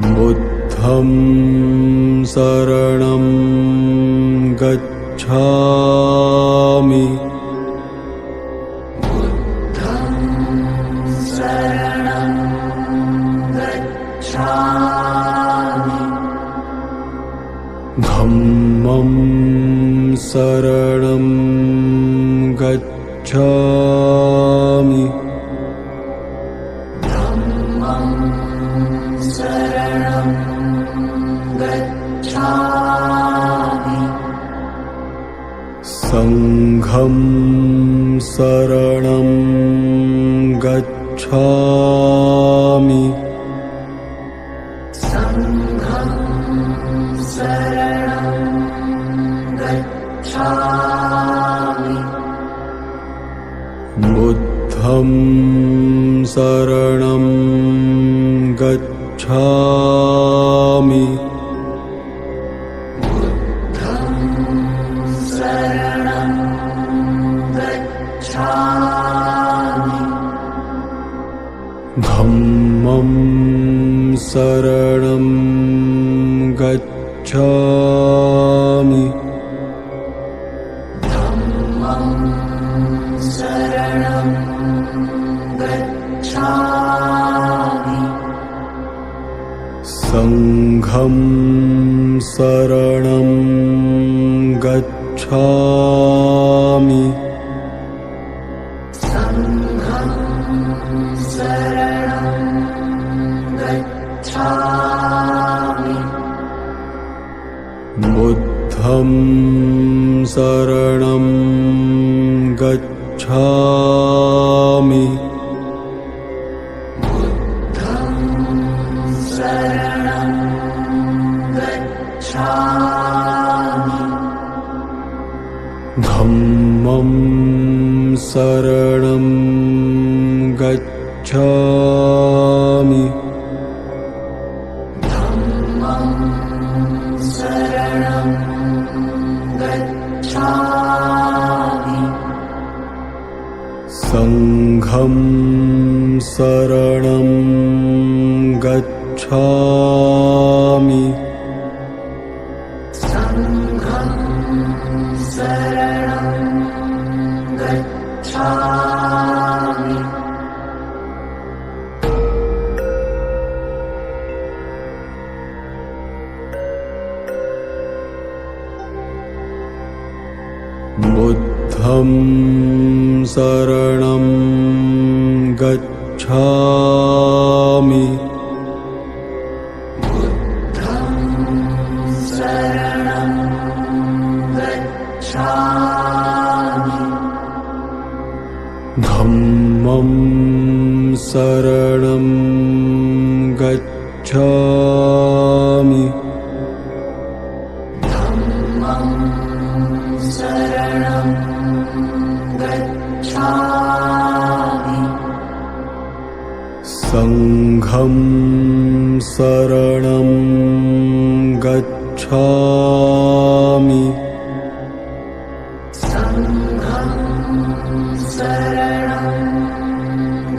बुद्धं शरणं गच्छामि। बुद्धं शरणं गच्छामि। धम्मं शरणं गच्छामि। धम्मं शरणं गच्छामि। संघं शरणं गच्छामि। संघं शरणं गच्छामि। बुद्धं शरणं गच्छामि। बुद्धं शरणं गच्छामि। धम्मं शरणं गच्छामि। धम्मं शरणं गच्छामि। संघं शरणं गच्छामि। संघं शरणं गच्छामि। बुद्धं शरणं गच्छामि। बुद्धं शरणं गच्छामि। धम्मं शरणं गच्छामि। धम्मं शरणं गच्छामि। संघं शरणं गच्छामि। संघं शरणं गच्छामि। बुद्धं शरणं गच्छामि। बुद्धं शरणं गच्छामि। धम्मं शरणं गच्छामि। धम्मं शरणं गच्छामि। संघं शरणं गच्छामि। संघं शरणं गच्छामि। बुद्धं शरणं गच्छामि। बुद्धं शरणं गच्छामि। गच्छामि। धम्मं शरणं गच्छामि। बुद्धं शरणं गच्छामि। संघं शरणं गच्छामि। संघं शरणं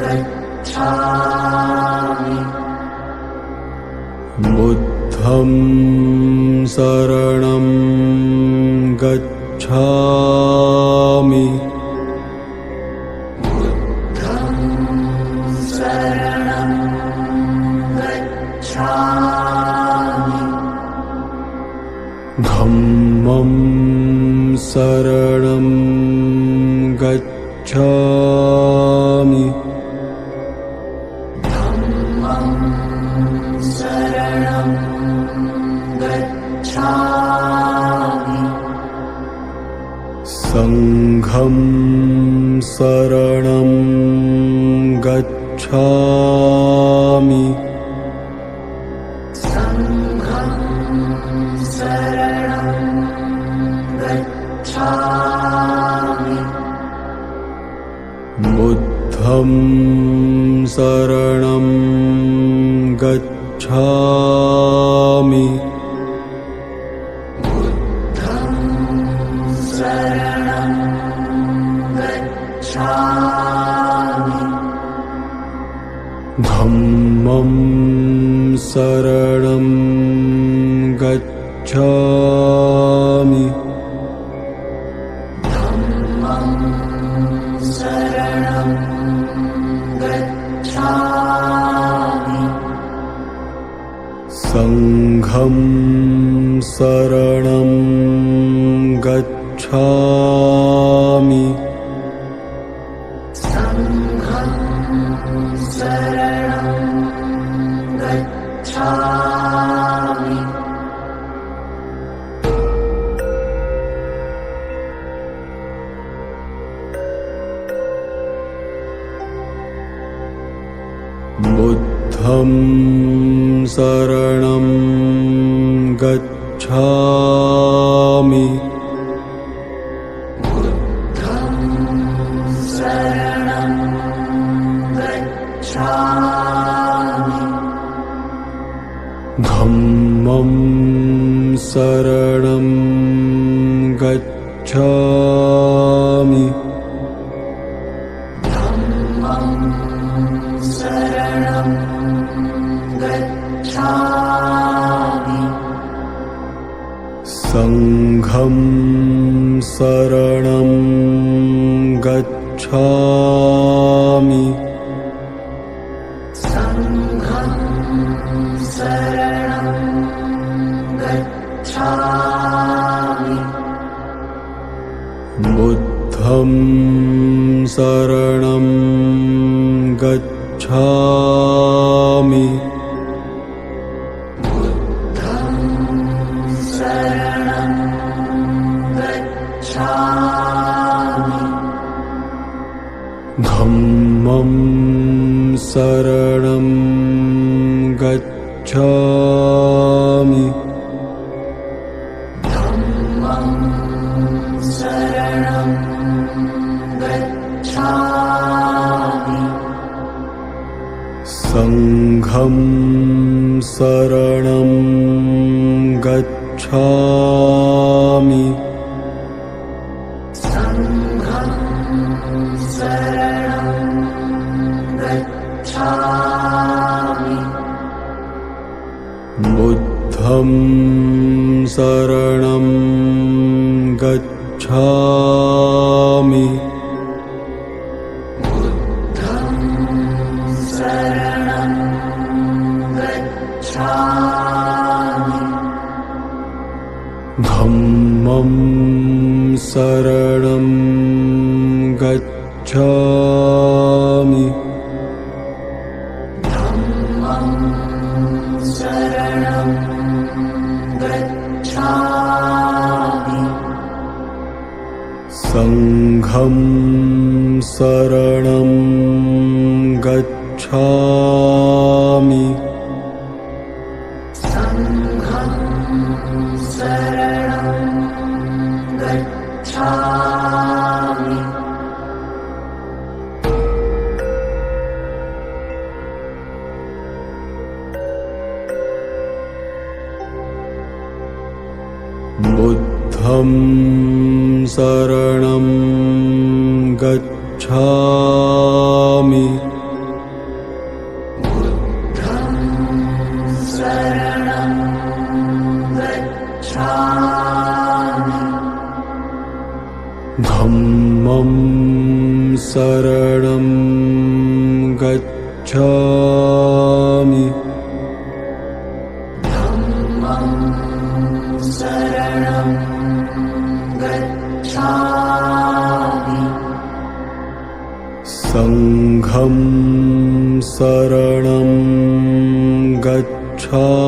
गच्छामि। बुद्धं शरणं गच्छामि। गच्छामि। धम्मं शरणं गच्छामि। संघं शरणं गच्छामि। शरणं गच्छामि। धम्मं शरणं गच्छामि। संघं शरणं गच्छामि। संघं शरणं गच्छामि। बुद्धं शरणं गच्छामि। बुद्धं शरणं गच्छामि। धम्मं शरणं गच्छामि धम्मं शरणं गच्छामि संघं शरणं गच्छामि संघं शरणं गच्छामि बुद्धं शरणं गच्छामि बुद्धं शरणं गच्छामि धम्मं शरणं गच्छामि धम्मं शरणं गच्छामि संघं शरणं गच्छामि संघं शरणं गच्छामि बुद्धं शरणं गच्छामि बुद्धं शरणं गच्छामि धम्मं शरणं गच्छामि धम्मं शरणं गच्छामि संघं शरणं गच्छामि संघं शरणं गच्छामि बुद्धं शरणं गच्छामि बुद्धं शरणं गच्छामि धम्मं शरणं गच्छामि धम्मं शरणं गच्छामि संघं शरणं गच्छामि संघं शरणं गच्छामि बुद्धं शरणं गच्छामि बुद्धं शरणं गच्छामि धम्मं शरणं गच्छामि धम्मं शरणं गच्छामि संघं शरणं गच्छामि